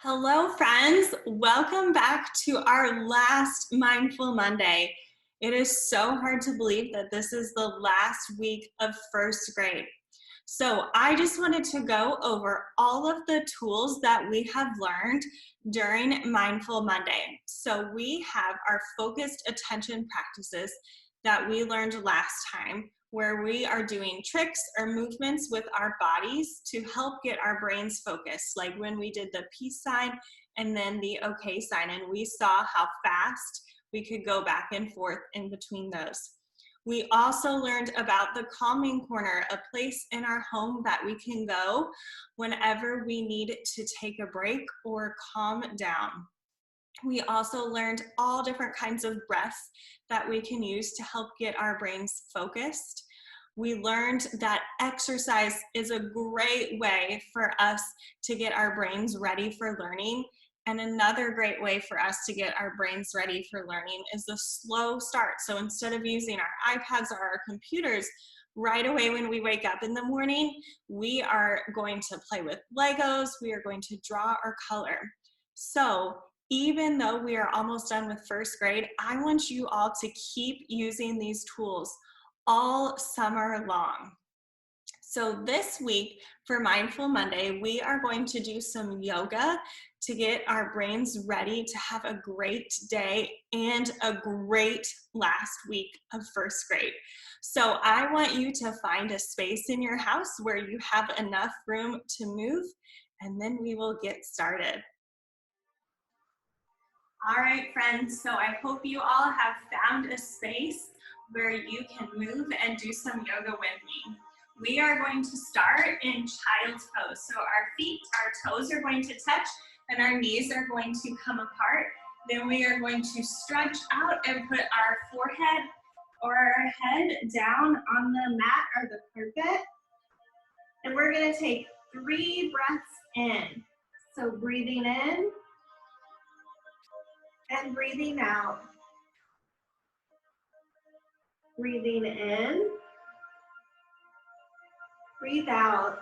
Hello, friends. Welcome back to our last Mindful Monday. It is so hard to believe that this is the last week of first grade. So I just wanted to go over all of the tools that we have learned during Mindful Monday. So we have our focused attention practices that we learned last time, where we are doing tricks or movements with our bodies to help get our brains focused, like when we did the peace sign and then the okay sign, and we saw how fast we could go back and forth in between those. We also learned about the calming corner, a place in our home that we can go whenever we need to take a break or calm down. We also learned all different kinds of breaths that we can use to help get our brains focused. We learned that exercise is a great way for us to get our brains ready for learning. And another great way for us to get our brains ready for learning is a slow start. So instead of using our iPads or our computers right away when we wake up in the morning, we are going to play with Legos, we are going to draw or color. So even though we are almost done with first grade, I want you all to keep using these tools all summer long. So this week for Mindful Monday, we are going to do some yoga to get our brains ready to have a great day and a great last week of first grade. So I want you to find a space in your house where you have enough room to move, and then we will get started. All right, friends, so I hope you all have found a space where you can move and do some yoga with me. We are going to start in child's pose. So our feet, our toes are going to touch and our knees are going to come apart. Then we are going to stretch out and put our forehead or our head down on the mat or the carpet. And we're going to take 3 breaths in. So breathing in and breathing out. Breathing in, breathe out.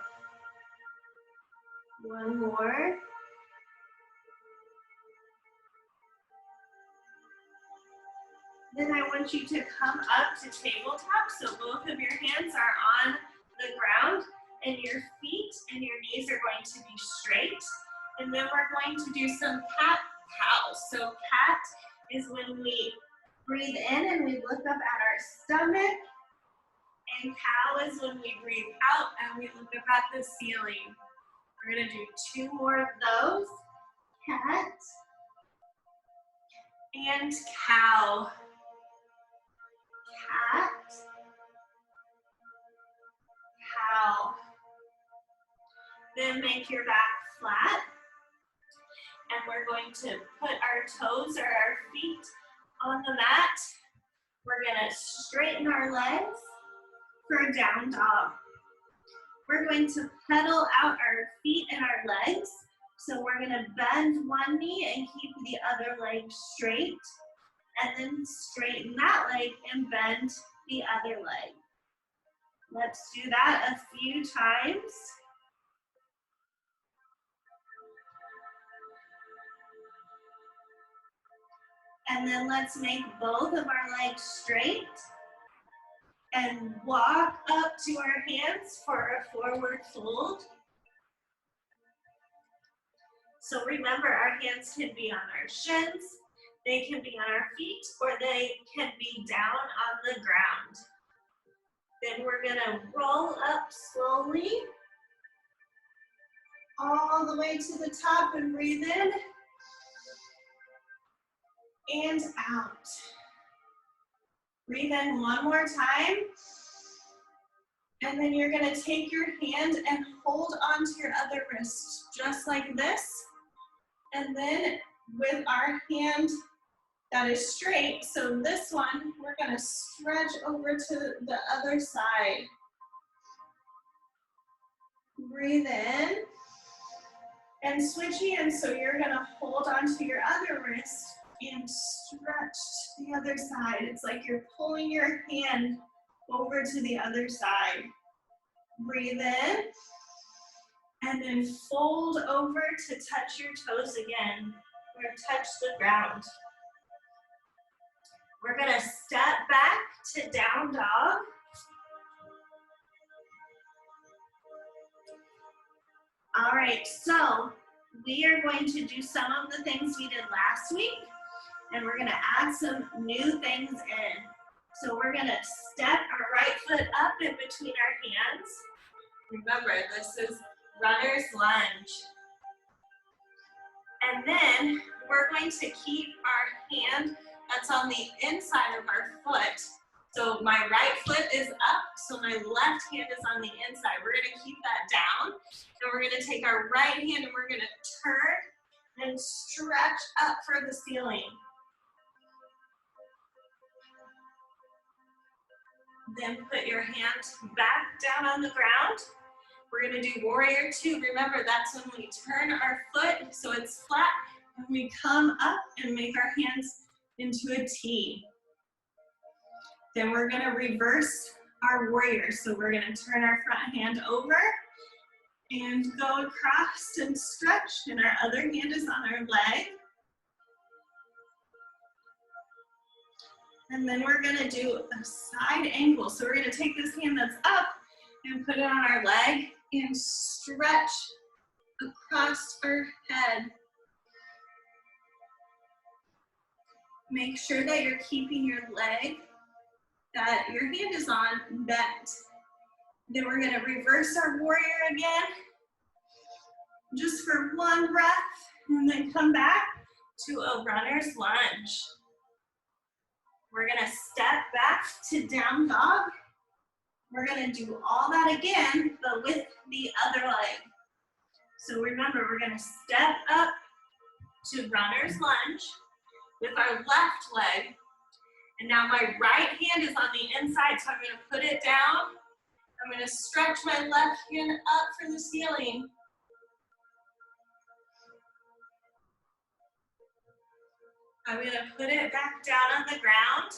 One more. Then I want you to come up to tabletop, so both of your hands are on the ground and your feet and your knees are going to be straight. And then we're going to do some cat-cow. So cat is when we breathe in and we look up at our stomach. And cow is when we breathe out and we look up at the ceiling. We're going to do 2 more of those. Cat and cow. Cat, cow. Then make your back flat. And we're going to put our toes or our feet on the mat. We're going to straighten our legs for a down dog. We're going to pedal out our feet and our legs. So we're going to bend one knee and keep the other leg straight. And then straighten that leg and bend the other leg. Let's do that a few times. And then let's make both of our legs straight and walk up to our hands for a forward fold. So remember, our hands can be on our shins, they can be on our feet, or they can be down on the ground. Then we're gonna roll up slowly, all the way to the top and breathe in and out. Breathe in one more time. And then you're gonna take your hand and hold onto your other wrist, just like this. And then with our hand that is straight, so this one, we're gonna stretch over to the other side. Breathe in and switch hands. So you're gonna hold onto your other wrist and stretch to the other side. It's like you're pulling your hand over to the other side. Breathe in And then fold over to touch your toes again, or touch the ground. We're gonna step back to down dog. All right, so we are going to do some of the things we did last week, and we're gonna add some new things in. So we're gonna step our right foot up in between our hands. Remember, this is runner's lunge. And then we're going to keep our hand that's on the inside of our foot. So my right foot is up, so my left hand is on the inside. We're gonna keep that down, and we're gonna take our right hand and we're gonna turn and stretch up for the ceiling. Then put your hand back down on the ground. We're gonna do warrior two. Remember, that's when we turn our foot so it's flat, and we come up and make our hands into a T. Then we're gonna reverse our warrior. So we're gonna turn our front hand over and go across and stretch, and our other hand is on our leg. And then we're gonna do a side angle. So we're gonna take this hand that's up and put it on our leg and stretch across our head. Make sure that you're keeping your leg that your hand is on bent. Then we're gonna reverse our warrior again, just for one breath, and then come back to a runner's lunge. We're gonna step back to down dog. We're gonna do all that again, but with the other leg. So remember, we're gonna step up to runner's lunge with our left leg. And now my right hand is on the inside, so I'm gonna put it down. I'm gonna stretch my left hand up for the ceiling. I'm gonna put it back down on the ground.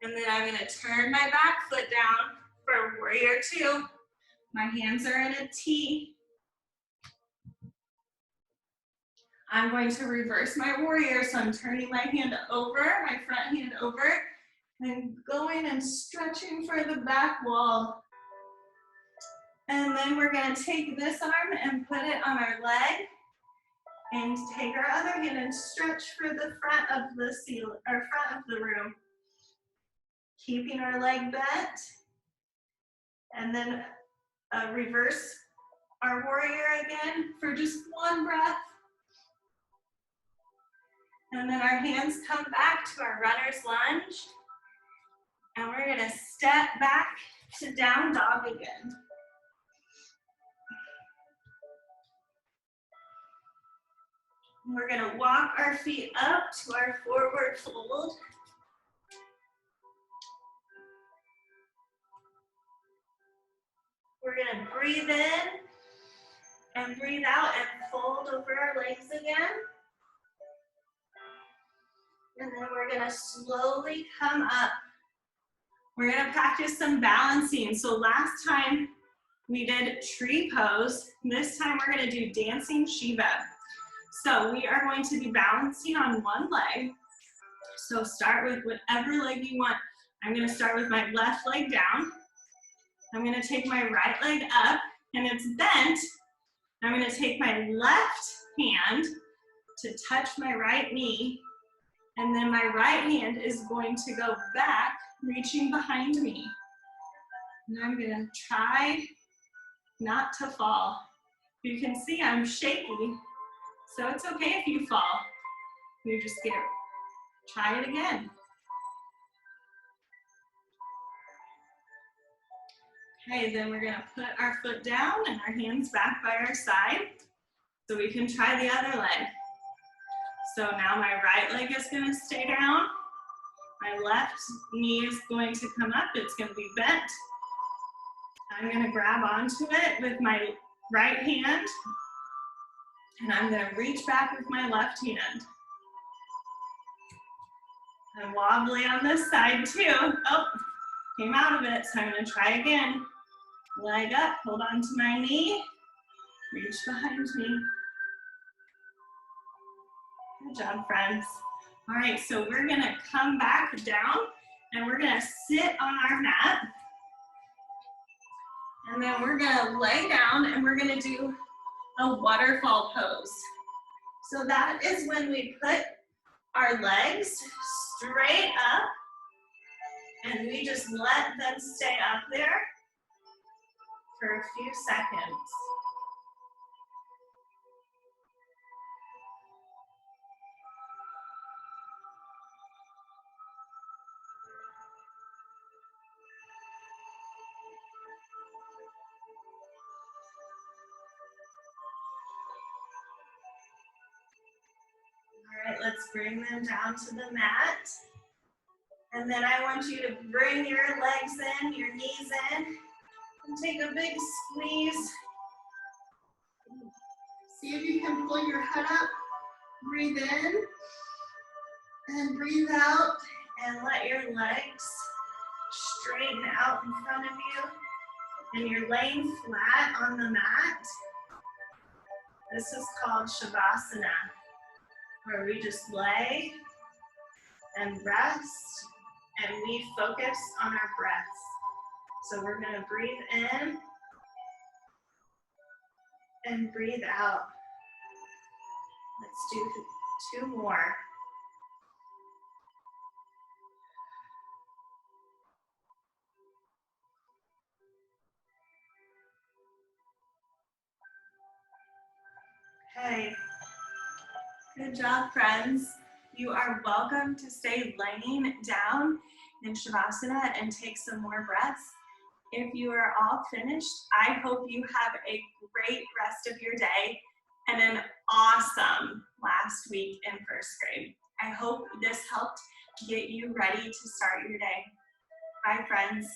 And then I'm gonna turn my back foot down for warrior two. My hands are in a T. I'm going to reverse my warrior, so I'm turning my hand over, my front hand over, and going and stretching for the back wall. And then we're gonna take this arm and put it on our leg, and take our other hand and stretch for the front of the ceiling, or front of the room. Keeping our leg bent, and then reverse our warrior again for just one breath. And then our hands come back to our runner's lunge, and we're gonna step back to down dog again. We're gonna walk our feet up to our forward fold. We're gonna breathe in and breathe out and fold over our legs again. And then we're gonna slowly come up. We're gonna practice some balancing. So last time we did tree pose. This time we're gonna do dancing Shiva. So we are going to be balancing on one leg. So start with whatever leg you want. I'm gonna start with my left leg down. I'm gonna take my right leg up, and it's bent. I'm gonna take my left hand to touch my right knee, and then my right hand is going to go back, reaching behind me. And I'm gonna try not to fall. You can see I'm shaky, so it's okay if you fall. You just try it again. Okay, then we're gonna put our foot down and our hands back by our side so we can try the other leg. So now my right leg is gonna stay down. My left knee is going to come up, it's gonna be bent. I'm gonna grab onto it with my right hand, and I'm gonna reach back with my left hand. I'm wobbly on this side too. Oh, came out of it, so I'm gonna try again. Leg up, hold on to my knee, Reach behind me. Good job, friends. All right, so we're gonna come back down and we're gonna sit on our mat. And then we're gonna lay down and we're gonna do a waterfall pose. So that is when we put our legs straight up and we just let them stay up there for a few seconds. All right, let's bring them down to the mat. And then I want you to bring your legs in, your knees in, and take a big squeeze. See if you can pull your head up. Breathe in and breathe out, and let your legs straighten out in front of you. And you're laying flat on the mat. This is called Shavasana, where we just lay and rest, and we focus on our breaths. So we're gonna breathe in and breathe out. Let's do 2 more. Okay, good job, friends. You are welcome to stay laying down in Shavasana and take some more breaths. If you are all finished, I hope you have a great rest of your day and an awesome last week in first grade. I hope this helped get you ready to start your day. Bye, friends.